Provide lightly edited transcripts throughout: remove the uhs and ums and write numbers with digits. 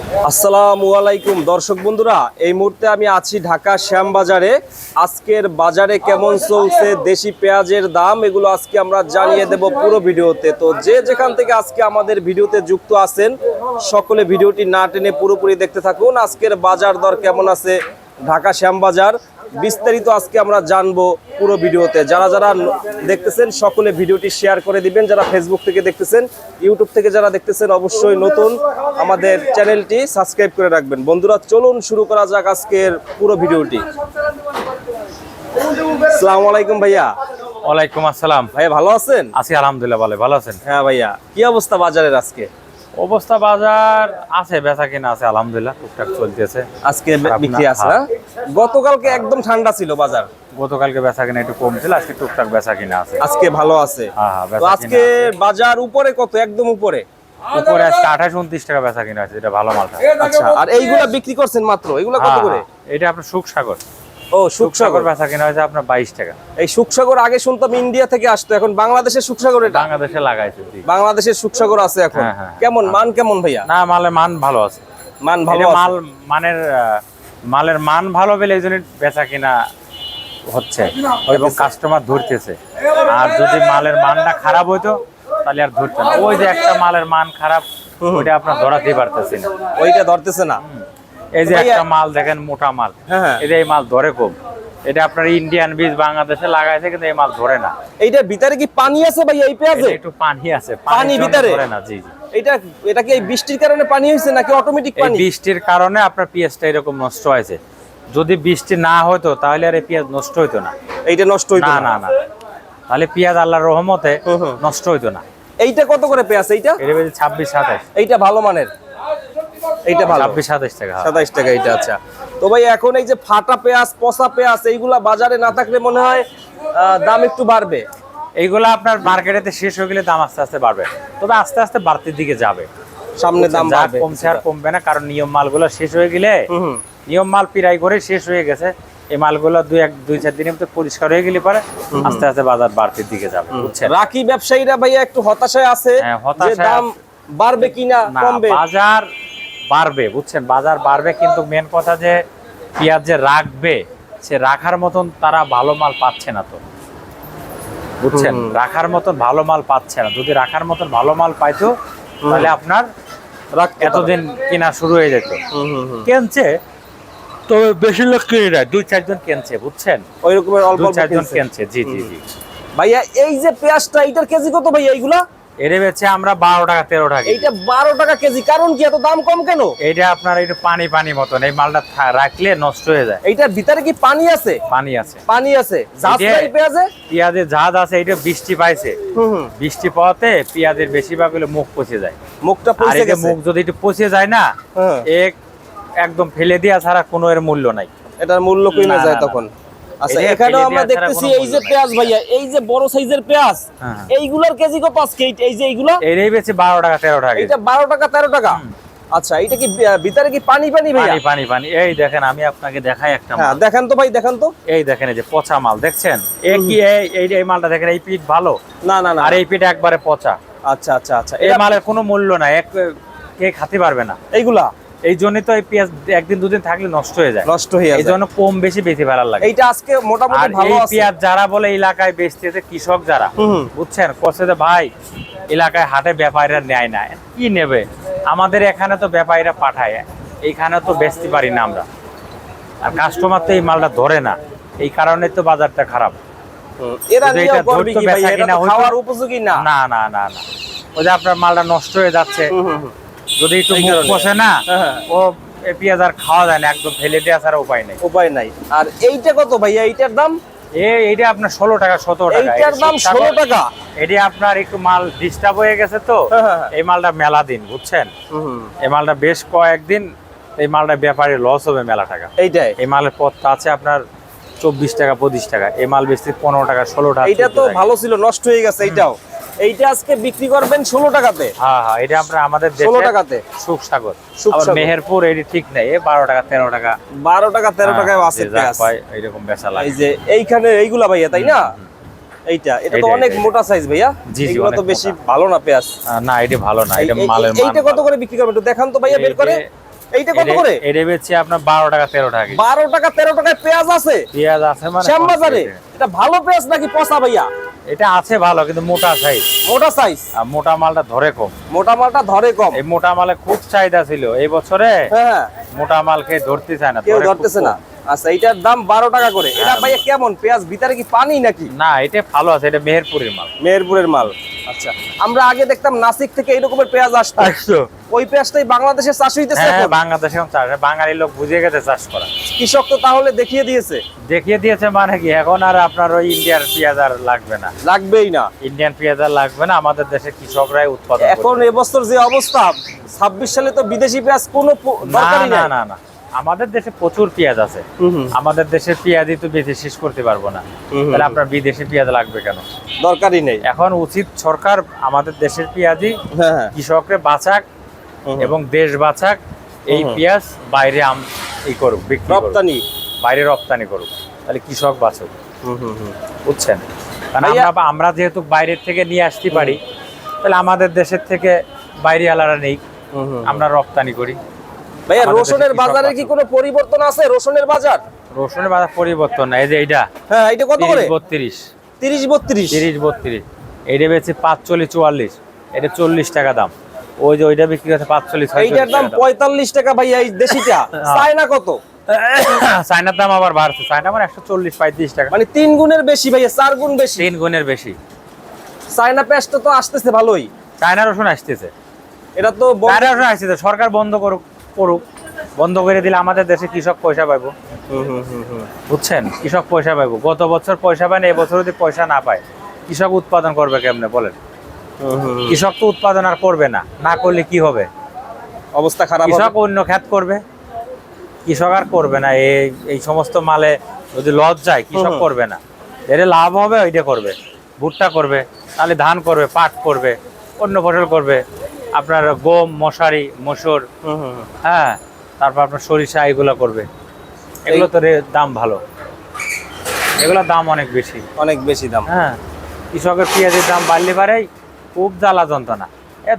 আসসালামু আলাইকুম দর্শক বন্ধুরা, এই মুহূর্তে আমি আছি ঢাকা শ্যামবাজারে। আজকের বাজারে কেমন চলছে দেশি পেঁয়াজের দাম, এগুলো আজকে আমরা জানিয়ে দেব পুরো ভিডিওতে। তো যে যেখান থেকে আজকে আমাদের ভিডিওতে যুক্ত আছেন সকলে ভিডিওটি না টেনে পুরোপুরি দেখতে থাকুন। আজকের বাজার দর কেমন আছে ঢাকা শ্যামবাজার বিস্তারিত আজকে আমরা জানবো পুরো ভিডিওতে। যারা যারা দেখতেছেন সকলে ভিডিওটি শেয়ার করে দিবেন। যারা ফেসবুক থেকে দেখতেছেন, ইউটিউব থেকে যারা দেখতেছেন অবশ্যই নতুন আমাদের চ্যানেলটি সাবস্ক্রাইব করে রাখবেন। বন্ধুরা চলুন শুরু করা যাক আজকের পুরো ভিডিওটি। আসসালামু আলাইকুম ভাইয়া। ওয়ালাইকুম আসসালাম। ভাইয়া ভালো আছেন? আছি আলহামদুলিল্লাহ, ভালো আছেন? হ্যাঁ ভাইয়া, কি অবস্থা বাজারের আজকে? অবস্থা বাজার আছে, বেচা কিনা আছে আলহামদুলিল্লাহ, টুকটাক চলতেছে। আজকে বিক্রি আছে না? গতকালকে একদম ঠান্ডা ছিল বাজার, গতকালকে বেচা কিনা একটু কম ছিল, আজকে টুকটাক বেচা কিনা আছে। আজকে ভালো আছে। তো আজকে বাজার উপরে কত? একদম উপরে উপরে আজকে 28-29 টাকা বেচা কিনা আছে, এটা ভালো মালটা। আচ্ছা, আর এইগুলা বিক্রি করছেন মাত্র, এগুলা কত করে? এটা আপনার সুখসাগর। ও সুখসাগর বেচা কিনা হয়েছে আপনার 22 টাকা। এই সুখসাগর আগে শুনতাম ইন্ডিয়া থেকে আসতো, এখন বাংলাদেশের সুখসাগর। এটা বাংলাদেশে লাগাইছে, বাংলাদেশের সুখসাগর আছে এখন। কেমন মান, কেমন ভাইয়া? না, মালের মান ভালো আছে, মান ভালো আছে। মালের মান ভালো বলে এই জন্য বেচা কিনা হচ্ছে এবং কাস্টমার ধরতেছে। আর যদি মালের মানটা খারাপ হইতো তাহলে আর ধরতো না। ওই যে একটা মালের মান খারাপ, ওইটা আপনার ধরাতেই পারতেছি না, ওইটা ধরতেছে না। এই যে একটা মাল দেখেন মোটা মাল, এটা এই মাল ধরে কম। এটা আপনার ইন্ডিয়ান বীজ বাংলাদেশে লাগাইছে, কিন্তু এই মাল ধরে না। এইটার ভিতরে কি পানি আছে ভাই? এই পেঁয়াজে একটু পানি আছে, পানি ভিতরে ধরে না। জি জি, এটা কি এই বৃষ্টির কারণে পানি হইছে নাকি অটোমেটিক পানি? এই বৃষ্টির কারণে আপনার পেঁয়াজটা এরকম নষ্ট হয়েছে। যদি বৃষ্টি না হতো তাহলে আর এই পেঁয়াজ নষ্ট হইতো না। এইটা নষ্ট হইতো না? না, তাহলে পেঁয়াজ আল্লাহর রহমতে নষ্ট হইতো না। এইটা কত করে পেঁয়াজ? এইটা 26-27। এইটা ভালো মানের, এইটা ভালো 26-27 টাকা। 27 টাকা এইটা। আচ্ছা, তো ভাই এখন এই যে ফাটা পেঁয়াজ, পচা পেঁয়াজ, এইগুলা বাজারে না থাকলে মনে হয় দাম একটু বাড়বে। এইগুলা আপনার মার্কেটেতে শেষ হয়ে গেলে দাম আস্তে আস্তে বাড়বে, তবে আস্তে আস্তে বাড়তির দিকে যাবে। সামনে দাম বাড়বে, কমছে আর কমবে না, কারণ নিয়ম মালগুলো শেষ হয়ে গেলে, নিয়ম মাল পিরাই করে শেষ হয়ে গেছে, এই মালগুলো 2-4 দিনের মধ্যে পরিষ্কার হয়ে গেলে পরে আস্তে আস্তে বাজার বাড়তির দিকে যাবে। বুঝছেন, রাখি ব্যবসায়ীরা ভাইয়া একটু হতাশায় আছে যে দাম বাড়বে কিনা কমবে। বাজার বাড়বে, বুঝছেন, বাজার বাড়বে, কিন্তু মেন কথা যে পেঁয়াজ যে রাখবে, সে রাখার মতন তারা ভালো মাল পাচ্ছে না। তো বুঝছেন, রাখার মতন ভালো মাল পাচ্ছে না। যদি রাখার মতন ভালো মাল পাইতো তাহলে আপনার এতদিন কেনা শুরু হয়ে যেত। কেনছে তো বেশি লোক কিনে নেয়, 2-4 জন কেনছে, বুঝছেন, ওই রকমের অল্প 2-4 জন কেনছে। জি জি জি ভাইয়া, এই যে পেঁয়াজটা, এটার কেজি কত ভাইয়া? এইগুলা এরে বেচে আমরা 12 টাকা 13 টাকা। এইটা 12 টাকা কেজি, কারণ কি এত দাম কম কেন? এইটা আপনার একটু পানি মতন, এই মালটা রাখলে নষ্ট হয়ে যায়। এইটার ভিতরে কি পানি আছে? পানি আছে, পানি আছে। ঝাঁজ নাই পেঁয়াজে? পেঁয়াজে ঝাঁজ আছে। এটা বৃষ্টি পাইছে, বৃষ্টি পাওয়াতে পেঁয়াজের বেশিরভাগ হলো মুখ পচে যায়। মুখটা পচে গেছে। মুখ যদি একটু পচে যায় না, একদম ফেলে দেয়া ছাড়া কোনো এর মূল্য নাই। এটার মূল্য কমে যায় তখন। আচ্ছা, এখানেও আমরা দেখতেছি এই যে পেঁয়াজ ভাইয়া, এই যে বড় সাইজের পেঁয়াজ, এইগুলার কেজি কত আজকে? এই যে এইগুলা এরই বেচে 12 টাকা 13 টাকা। এটা 12 টাকা 13 টাকা। আচ্ছা, এটা কি ভিতরে কি পানি ভাইয়া? পানি। এই দেখেন, আমি আপনাকে দেখাই একটা মাল। দেখান তো ভাই, দেখান তো। এই দেখেন, এই যে পচা মাল দেখছেন, এই মালটা দেখেন, এই পিঠ ভালো না, আর এই পিঠ একবারে পচা। আচ্ছা আচ্ছা আচ্ছা, এই মালের কোনো মূল্য নাই, কে খাতে পারবে না এইগুলা। এই জন্যই তো এই পেঁয়াজ 1-2 দিন থাকলে নষ্ট হয়ে যায়, এই জন্য কম বেশি বেশি ভাড়া লাগে। এইটা আজকে মোটামুটি ভালো আছে। পেঁয়াজ যারা বলে এলাকায় বেচতেছে, কৃষক যারা, বুঝছেন, কষ্ট ভাই এলাকায় হাটে ব্যাপারীরা নেয় না, কি নেবে? আমাদের এখানে তো ব্যাপারীরা পাঠায়, এইখানে তো বেচতে পারি না আমরা, আর কাস্টমার তো এই মালটা ধরে না, এই কারণে তো বাজারটা খারাপ। এরা নিয়ে করবে কি ভাই? এটা খাওয়ার উপযোগী না। না না না না, ওই যে আপনার মালটা নষ্ট হয়ে যাচ্ছে, যদি একটু মুখ বসে না, ও পেঁয়াজ আর খাওয়া যায় না, একদম ফেলে দেওয়া ছাড়া উপায় নাই। আর এইটা কত ভাইয়া? এইটার দাম এইটা আপনার 16 টাকা 17 টাকা। এইটার দাম 16 টাকা। এটা আপনার একটু মাল ডিস্টার্ব হয়ে গেছে তো, এই মালটা মেলা দিন, বুঝছেন, এই মালটা বেশ কয়েকদিন, এই মালটা ব্যাপারে লস হবে মেলা টাকা। এইটাই, এই মালের পথটা আছে আপনার 24 টাকা 25 টাকা, এই মাল বেশি 15 টাকা 16 টাকা। এইটা তো ভালো ছিল, নষ্ট হয়ে গেছে। এইটা আজকে বিক্রি করবেন 16 টাকাতে। হ্যাঁ, এটা আপনার আমাদের 16 টাকাতে সুখসাগর। আবার মেহেরপুর এটি ঠিক নাই, 12 টাকা 13 টাকা, 12 টাকা 13 টাকায় আছে পেঁয়াজ, এরকম বেচা লাগে। এই যে এইখানে এইগুলা ভাইয়া, তাই না? এটা তো অনেক মোটা সাইজ ভাইয়া। এগুলো তো বেশি ভালো না পেঁয়াজ। না, এটা ভালো না, এটা মালের মান। এইটা কত করে বিক্রি করবেন একটু দেখান তো ভাইয়া, বের করে। এইটা কত করে? এটা বেচছি আপনার 12 টাকা 13 টাকা কেজি। 12 টাকা 13 টাকায় পেঁয়াজ আছে? পেঁয়াজ আছে মানে শ্যামবাজারে? এটা ভালো পেঁয়াজ নাকি পচা ভাইয়া? এটা আছে ভালো, কিন্তু মোটা সাইজ। মোটা সাইজ? আর মোটা মালটা ধরে কম। মোটা মালটা ধরে কম। এই মোটা মালে খুব চাহিদা ছিল এই বছরে। হ্যাঁ, মোটা মাল খেয়ে ধরতে চায় না, কেউ ধরে খুব ধরতেছে কম। না। আচ্ছা, এটার দাম 12 টাকা করে। এটা ভাইয়া কেমন পেঁয়াজ? ভিতরে কি পানি নাকি? না, এটা ভালো আছে, এটা মেহেরপুরের মাল। মেহেরপুরের মাল। আচ্ছা, আমরা আগে দেখতাম নাসিক থেকে এই রকমের পেঁয়াজ আসতো। ওই পেঁয়াজটাই বাংলাদেশে চাষ হইতেছে হ্যাঁ, এখন? বাংলাদেশে এখন চাষ হয়। বাঙালি লোক বুঝে গেছে চাষ করা। কৃষক তো তাহলে দেখিয়ে দিয়েছে। দেখিয়ে দিয়েছে মানে কি, এখন আর আপনার ওই ইন্ডিয়ার পেঁয়াজ আর লাগবে না। লাগবেই না। ইন্ডিয়ান পেঁয়াজ আর লাগবে না, আমাদের দেশের কৃষকরাই উৎপাদন এখন করবে। এবছর যে অবস্থা, 26 সালে তো বিদেশি পেঁয়াজ কোনো না দরকারই না নাই। না না, আমাদের দেশে প্রচুর পেঁয়াজ আছে। আমাদের দেশের পেঁয়াজই তো বেশি শেষ করতে পারবো না, তাহলে আপনার বিদেশি পেঁয়াজ লাগবে কেন? দরকারই নেই। এখন উচিত সরকার আমাদের দেশের পেঁয়াজই হ্যাঁ, কৃষকরে বাঁচাক এবং দেশ বাঁচাক। এই পেঁয়াজ বাইরে করুক, বিক্রি করুক, রপ্তানি। বাইরে রপ্তানি করুক, তাহলে কৃষক বাঁচুক। বুঝছেন? কারণ ভাইয়া- আমরা যেহেতু বাইরের থেকে নিয়ে আসতে পারি, তাহলে আমাদের দেশের থেকে বাইরে আলাদা নেই, আমরা রপ্তানি করি। ভাইয়া, আমাদের রসুনের দেশে বাজারে কৃষক কি কোনো পরিবর্তন আছে? রসুনের বাজার? রসুনের বাজার পরিবর্তন না, এই যে এইটা হ্যাঁ, এটা কত করে? 30-32 30-32? 30-32, এইটা বেচে 45-44, এটা 40 টাকা দাম। ওই যে ওইটা বিক্রি হচ্ছে 45-46 এইটার দাম 45 টাকা ভাইয়া, এই দেশিটা। চায়না কত? চায়নার দাম আবার বাড়ছে, চায়না মানে 140-35 টাকা, মানে 3 গুণের বেশি ভাইয়া, 4 গুণ বেশি। 3 গুণের বেশি। চায়না পেঁয়াজটা তো আসতেছে ভালোই। চায়না রসুন আসতেছে, এটা তো চায়না রসুন আসতেছে, সরকার বন্ধ করুক, বন্ধ করে দিলে আমাদের দেশে কৃষক পয়সা পাইবো। বুঝছেন? কৃষক পয়সা পাইবো। গত বছর পয়সা পায় না, এবছর যদি পয়সা না পায়, কৃষক উৎপাদন করবে কেমনে বলেন? কৃষক তো উৎপাদন আর করবে না, না করলে কি হবে? অবস্থা খারাপ কৃষক হবে। অন্য খ্যাত করবে, কৃষক আর করবে না। এই সমস্ত মালে যদি লস যায়, কৃষক করবে না। যেটা লাভ হবে ওইটা করবে, ভুট্টা করবে, তাহলে ধান করবে, পাট করবে, অন্য ফসল করবে, আপনার গম, মশারি, মসুর, হ্যাঁ, তারপর আপনার সরিষা, এগুলো করবে। এগুলো তো দাম ভালো, এগুলোর দাম অনেক বেশি, অনেক বেশি দাম। হ্যাঁ। কৃষকের পেঁয়াজের দাম বাড়লে পারেই খুব জ্বালা যন্ত্রণা।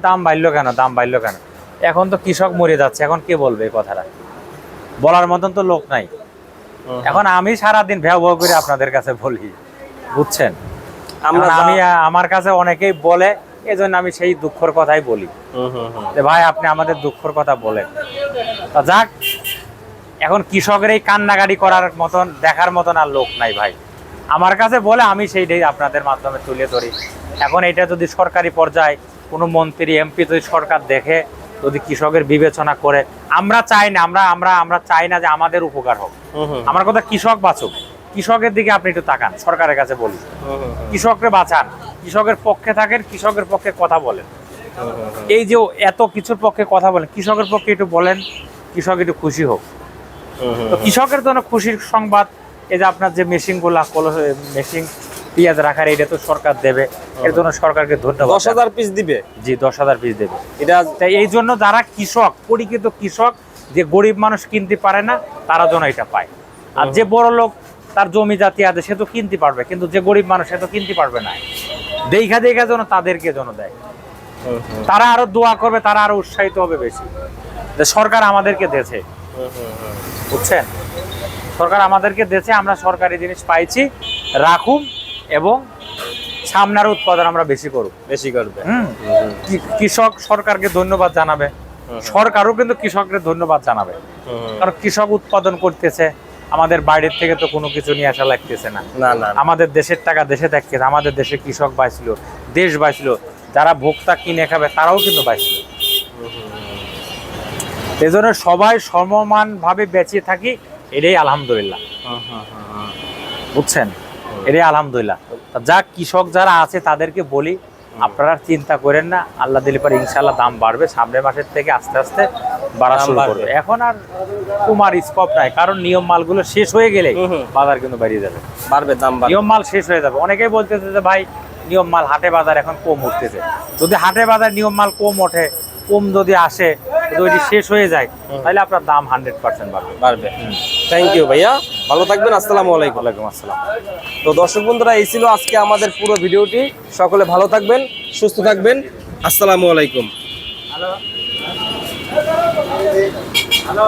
দাম বাড়লো কেন, দাম বাড়লো কেন? এখন তো কৃষক মরে যাচ্ছে, এখন কে বলবে এই কথাটা? বলার মতন তো লোক নাই। এখন আমি সারাদিন ভ্যাও ভ্যাও করে আপনাদের কাছে বলি, বুঝছেন? আমি আমার কাছে অনেকেই বলে, এজন্য আমি সেই দুঃখের কথাই বলি যে ভাই আপনি আমাদের দুঃখের কথা বলেন। তা যাক, এখন কৃষকের এই কান্নাকাটি করার মতন, দেখার মতন আর লোক নাই ভাই। আমার কাছে বলে, আমি সেইটাই আপনাদের মাধ্যমে তুলে ধরি। এখন এটা যদি সরকারি পর্যায়ে কোনো মন্ত্রী, এমপি যদি সরকার দেখে, যদি কৃষকের বিবেচনা করে, আমরা চাই না, আমরা চাই না যে আমাদের উপকার হোক। আমার কথা, কৃষক বাঁচুক। কৃষকের দিকে আপনি একটু তাকান, সরকারের কাছে বলি, কৃষককে বাঁচান, কৃষকের পক্ষে থাকেন, কৃষকের পক্ষে কথা বলেন। এই যে এত কিছুর পক্ষে কথা বলেন, কৃষকের পক্ষে একটু বলেন, কৃষক একটু খুশি হোক। তো কৃষকের জন্য খুশির সংবাদ, এই যে আপনার যে মেশিনগুলা, মেশিন পেঁয়াজ রাখার, এটা তো সরকার দেবে। এর জন্য সরকারকে ধন্যবাদ। 10,000 পিস দিবে? জি, 10,000 পিস দেবে। এটা তাই এই জন্য যারা কৃষক, পরিচিত কৃষক, যে গরিব মানুষ কিনতে পারে না, তারা যেন এটা পায়। আর যে বড় লোক, তার জমি জাতি আছে, সে তো কিনতে পারবে, কিন্তু যে গরিব মানুষ, সে তো কিনতে পারবে না। দেখা যেন তাদেরকে যেন দেয়, তারা আরো দোয়া করবে, তারা আরো উৎসাহিত হবে বেশি যে সরকার আমাদেরকে দিয়েছে। বুঝছেন? সরকার আমাদেরকে দিয়েছে, আমরা সরকারি জিনিস পাইছি, রাখুন এবং সামনের উৎপাদন আমরা বেশি করব, বেশি করবে। কৃষক সরকারকে ধন্যবাদ জানাবে, সরকারও কিন্তু কৃষককে ধন্যবাদ জানাবে। কারণ কৃষক উৎপাদন করতেছে, আমাদের বাইরের থেকে তো কোনো কিছু নিয়ে আসা লাগতেছে না। আমাদের দেশের টাকা দেশে থাকতেছে, আমাদের দেশে কৃষক বাঁচলো, দেশ বাঁচলো, যারা ভোক্তা কিনে খাবে তারাও কিন্তু বাঁচলো। এই জন্য সবাই সমমান ভাবে বেঁচে থাকি, এটাই আলহামদুলিল্লাহ। বুঝছেন? এটাই আলহামদুলিল্লাহ। যা কৃষক যারা আছে তাদেরকে বলি, আপনারা চিন্তা করেন না, আল্লাহ দিলে পরে ইনশাআল্লাহ দাম বাড়বে। সামনের মাসের থেকে আস্তে আস্তে বাড়া শুরু করবে। এখন আর কুমার স্কোপ নাই, কারণ নিয়ম মালগুলো শেষ হয়ে গেলে বাজার কিন্তু বেরিয়ে যাবে, বাড়বে দাম। নিয়ম মাল শেষ হয়ে যাবে। অনেকেই বলতেছে যে ভাই নিয়ম মাল হাটে বাজার এখন কম উঠতেছে। যদি হাটে বাজার নিয়ম মাল কম ওঠে, কম যদি আসে, যদি শেষ হয়ে যায়, তাহলে আপনার দাম 100% বাড়বে। থ্যাংক ইউ ভাইয়া, ভালো থাকবেন। আসসালামু আলাইকুম। ওয়ালাইকুম আসসালাম। তো দর্শক বন্ধুরা, এই ছিল আজকে আমাদের পুরো ভিডিওটি। সকলে ভালো থাকবেন, সুস্থ থাকবেন। আসসালামু আলাইকুম। হ্যালো